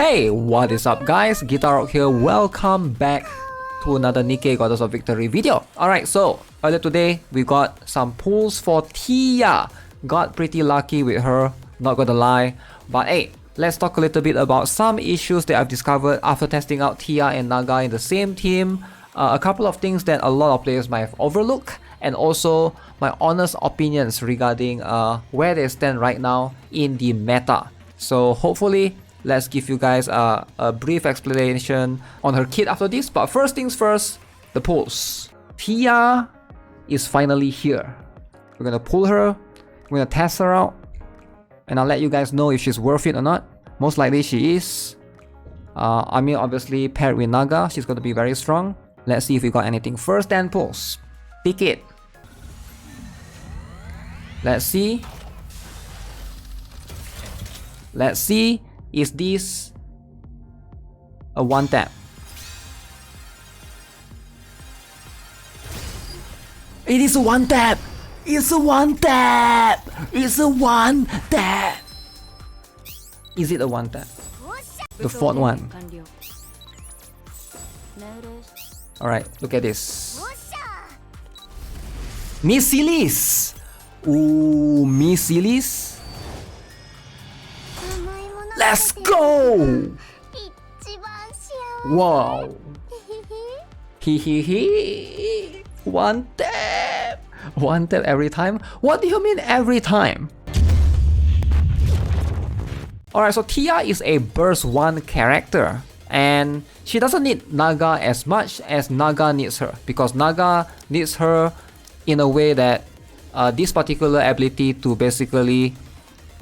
Hey, what is up guys? GuitarRock here. Welcome back to another Nikke Goddess of Victory video. Alright, so earlier today we got some pulls for Tia. Got pretty lucky with her, not gonna lie. But hey, let's talk a little bit about some issues that I've discovered after testing out Tia and Naga in the same team. A couple of things that a lot of players might have overlooked, and also my honest opinions regarding where they stand right now in the meta. So hopefully, let's give you guys a brief explanation on her kit after this. But first things first, the pulls. Tia is finally here. We're gonna pull her, we're gonna test her out, and I'll let you guys know if she's worth it or not. Most likely she is. I mean, obviously paired with Naga, she's gonna be very strong. Let's see if we got anything. First 10 pulls. Pick it. Let's see. Let's see. Is this a one tap? It is a one tap! It's a one tap! It's a one tap! Is it a one tap? The fourth one. Alright, look at this. Missilis! Ooh, Missilis! Let's go! Wow! Hehehe! One tap! One tap every time? What do you mean every time? Alright, so Tia is a burst 1 character, and she doesn't need Naga as much as Naga needs her, because Naga needs her in a way that this particular ability to basically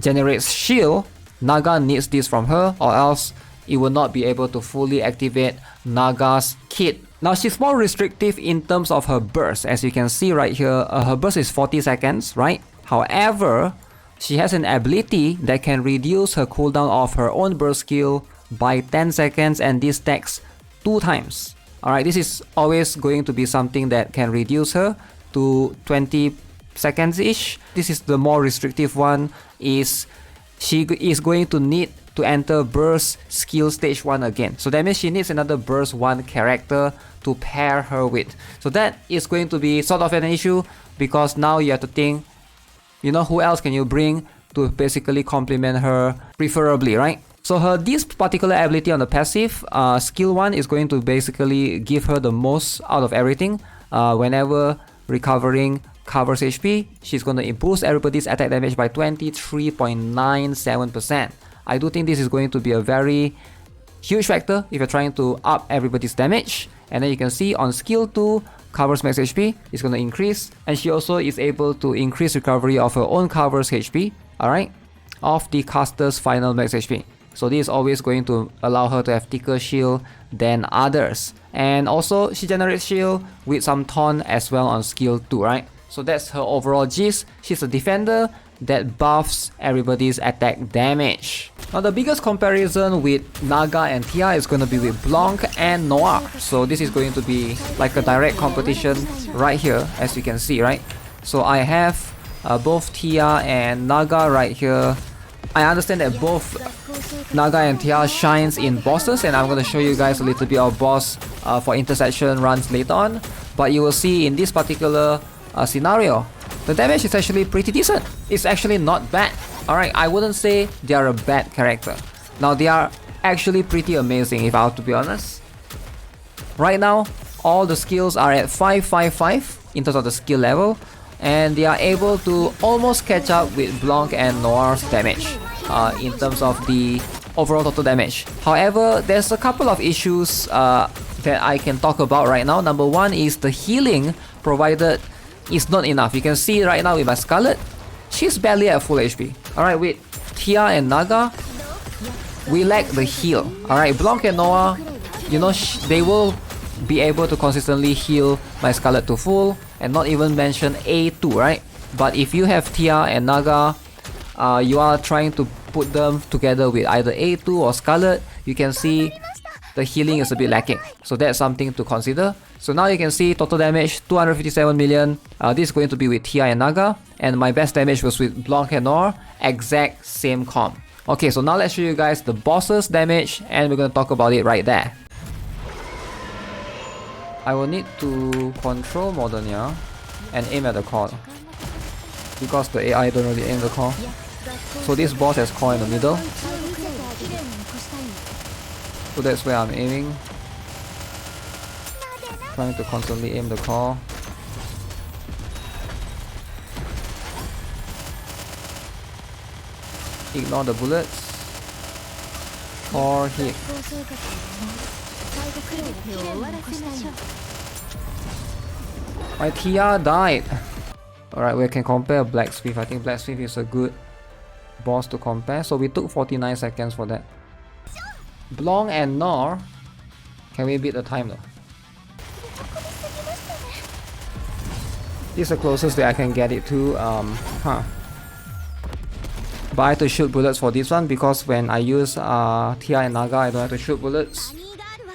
generate shield, Naga needs this from her, or else it will not be able to fully activate Naga's kit. Now she's more restrictive in terms of her burst. As you can see right here, her burst is 40 seconds, right? However, she has an ability that can reduce her cooldown of her own burst skill by 10 seconds, and this stacks 2 times. Alright, this is always going to be something that can reduce her to 20 seconds-ish. This is the more restrictive one. She is going to need to enter burst skill stage 1 again. So that means she needs another burst 1 character to pair her with. So that is going to be sort of an issue, because now you have to think, you know, who else can you bring to basically complement her preferably, right? So this particular ability on the passive, skill 1 is going to basically give her the most out of everything. Whenever recovering covers HP, she's going to boost everybody's attack damage by 23.97%. I do think this is going to be a very huge factor if you're trying to up everybody's damage. And then you can see on skill 2, covers max HP is going to increase, and she also is able to increase recovery of her own covers HP, alright, of the caster's final max HP. So this is always going to allow her to have thicker shield than others. And also she generates shield with some taunt as well on skill 2, right? So that's her overall gist. She's a defender that buffs everybody's attack damage. Now the biggest comparison with Naga and Tia is going to be with Blanc and Noir. So this is going to be like a direct competition right here, as you can see, right? So I have both Tia and Naga right here. I understand that both Naga and Tia shines in bosses, and I'm going to show you guys a little bit of boss for intersection runs later on. But you will see in this particular scenario, the damage is actually pretty decent. It's actually not bad. Alright, I wouldn't say they are a bad character. Now they are actually pretty amazing, if I have to be honest. Right now, all the skills are at 555 in terms of the skill level, and they are able to almost catch up with Blanc and Noir's damage in terms of the overall total damage. However, there's a couple of issues that I can talk about right now. Number one is the healing provided is not enough. You can see right now with my Scarlet, she's barely at full HP. Alright, with Tia and Naga, we lack the heal. Alright, Blanc and Noir, you know, they will be able to consistently heal my Scarlet to full, and not even mention A2, right? But if you have Tia and Naga, you are trying to put them together with either A2 or Scarlet, you can see the healing is a bit lacking. So that's something to consider. So now you can see total damage 257 million. This is going to be with Tia and Naga, and my best damage was with Blanc and Noir, exact same comp. Okay, so now let's show you guys the boss's damage, and we're gonna talk about it right there. I will need to control Modernia and aim at the core, because the AI don't really aim the core. So this boss has core in the middle, so that's where I'm aiming. Trying to constantly aim the core. Ignore the bullets. Core hit. My Tia died. Alright, we can compare Blacksmith. I think Blacksmith is a good boss to compare. So we took 49 seconds for that. Blanc and Nor. Can we beat the time though? This is the closest that I can get it to. But I have to shoot bullets for this one because when I use Tia and Naga, I don't have to shoot bullets.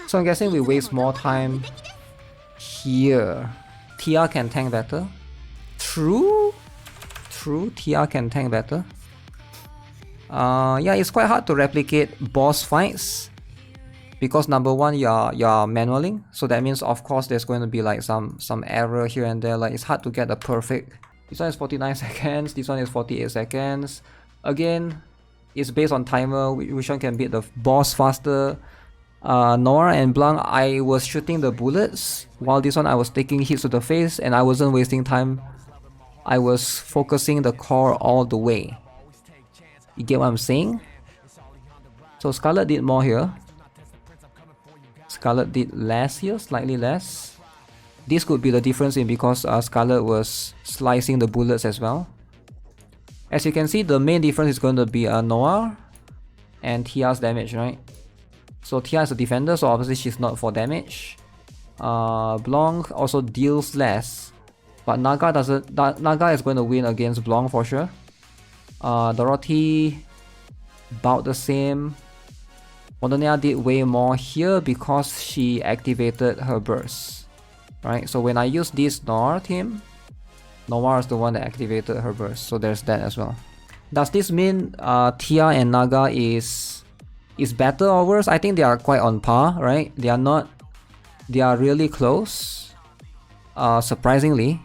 So I'm guessing we waste more time here. Tia can tank better. True, Tia can tank better. Yeah, it's quite hard to replicate boss fights because number one, you're manualing, so that means of course there's going to be like some error here and there. Like it's hard to get the perfect. This one is 49 seconds. This one is 48 seconds. Again, it's based on timer. Which one can beat the boss faster? Nora and Blanc, I was shooting the bullets, while this one I was taking hits to the face and I wasn't wasting time. I was focusing the core all the way. You get what I'm saying? So Scarlet did more here. Scarlet did less here, slightly less. This could be the difference in because Scarlet was slicing the bullets as well. As you can see, the main difference is going to be Noir and Tia's damage, right? So Tia is a defender, so obviously she's not for damage. Blanc also deals less, but Naga doesn't. Naga is going to win against Blanc for sure. Doroti, about the same. Modernia did way more here because she activated her burst, right? So when I use this Noir team, Noir is the one that activated her burst, so there's that as well. Does this mean Tia and Naga is better or worse? I think they are quite on par, right? They are not. They are really close, surprisingly.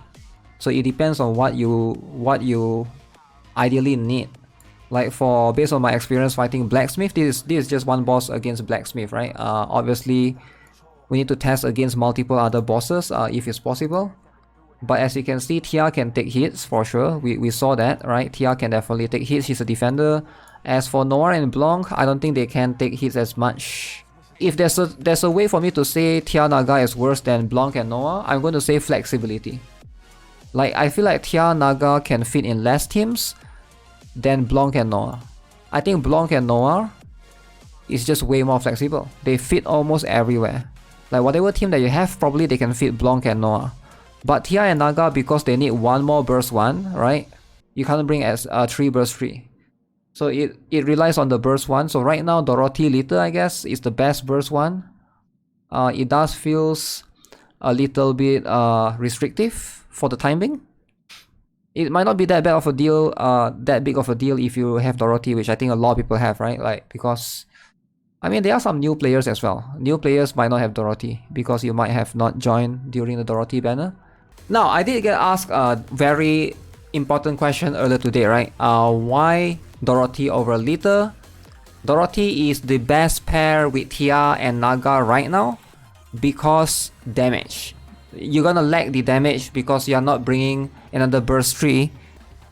So it depends on what you ideally need. Like based on my experience fighting Blacksmith, this is just one boss against Blacksmith, right? Obviously, we need to test against multiple other bosses if it's possible. But as you can see, Tia can take hits for sure. We saw that, right? Tia can definitely take hits. She's a defender. As for Noir and Blanc, I don't think they can take hits as much. If there's a way for me to say Tia Naga is worse than Blanc and Noir, I'm going to say flexibility. Like I feel like Tia Naga can fit in less teams than Blanc and Noir. I think Blanc and Noir is just way more flexible. They fit almost everywhere. Like whatever team that you have, probably they can fit Blanc and Noir. But Tia and Naga, because they need one more burst one, right? You can't bring as 3 burst 3. So it relies on the burst one. So right now Doroti Lita, I guess, is the best burst one. It does feels a little bit restrictive for the timing. It might not be that bad of a deal, that big of a deal if you have Doroti, which I think a lot of people have, right? Like because I mean there are some new players as well. New players might not have Doroti because you might have not joined during the Doroti banner. Now I did get asked a very important question earlier today, right? Why Doroti over Lita? Doroti is the best pair with Tia and Naga right now because damage. You're gonna lack the damage because you're not bringing another burst 3.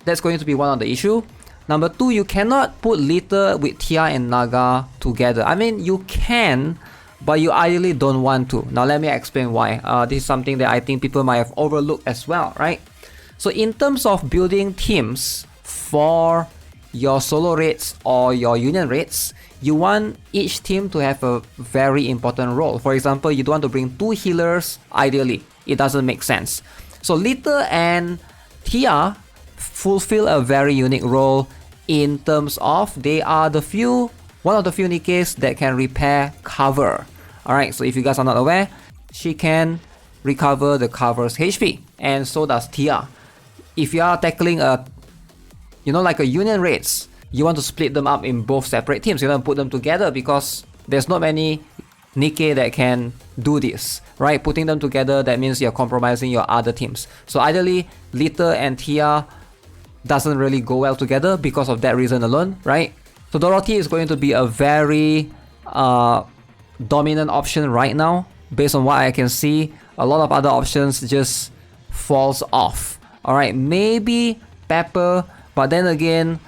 That's going to be one of the issue. Number 2, you cannot put Lita with Tia and Naga together. I mean, you can, but you ideally don't want to. Now let me explain why. This is something that I think people might have overlooked as well, right? So in terms of building teams for your solo raids or your union raids, you want each team to have a very important role. For example, you don't want to bring 2 healers, ideally. It doesn't make sense. So Lita and Tia fulfill a very unique role in terms of they are one of the few Nikkes that can repair cover. Alright, so if you guys are not aware, she can recover the cover's HP, and so does Tia. If you are tackling like a union raids, you want to split them up in both separate teams. You don't put them together because there's not many Nikke that can do this, right? Putting them together, that means you're compromising your other teams. So ideally, Litter and Tia doesn't really go well together because of that reason alone, right? So Doroti is going to be a very dominant option right now. Based on what I can see, a lot of other options just falls off. Alright, maybe Pepper, but then again,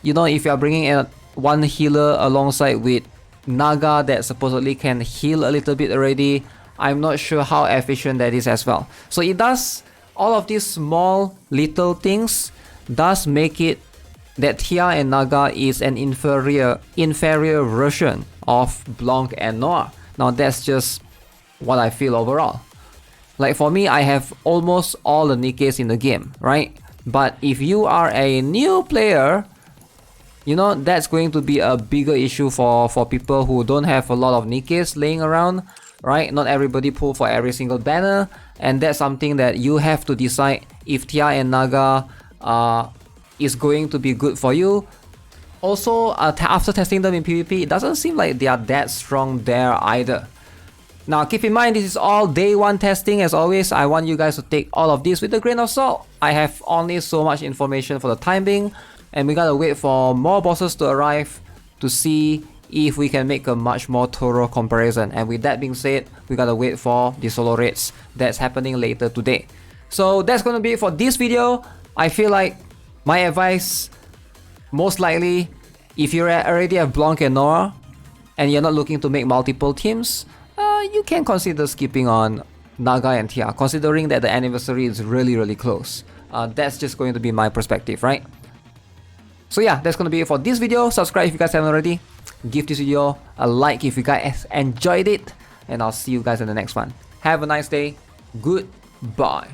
you know, if you are bringing in one healer alongside with Naga that supposedly can heal a little bit already, I'm not sure how efficient that is as well. So it does, all of these small little things does make it that Tia and Naga is an inferior version of Blanc and Noir. Now that's just what I feel overall. Like for me, I have almost all the Nikkes in the game, right? But if you are a new player, you know, that's going to be a bigger issue for people who don't have a lot of Nikkes laying around, right? Not everybody pull for every single banner, and that's something that you have to decide if Tia and Naga is going to be good for you. Also, after testing them in PvP, it doesn't seem like they are that strong there either. Now keep in mind, this is all day one testing. As always, I want you guys to take all of this with a grain of salt. I have only so much information for the time being, and we gotta wait for more bosses to arrive to see if we can make a much more thorough comparison. And with that being said, we gotta wait for the solo raids that's happening later today. So that's gonna be it for this video. I feel like my advice, most likely, if you already have Blanc and Noir and you're not looking to make multiple teams, you can consider skipping on Naga and Tia, considering that the anniversary is really close. That's just going to be my perspective, right? So yeah, that's going to be it for this video. Subscribe if you guys haven't already. Give this video a like if you guys enjoyed it. And I'll see you guys in the next one. Have a nice day. Goodbye.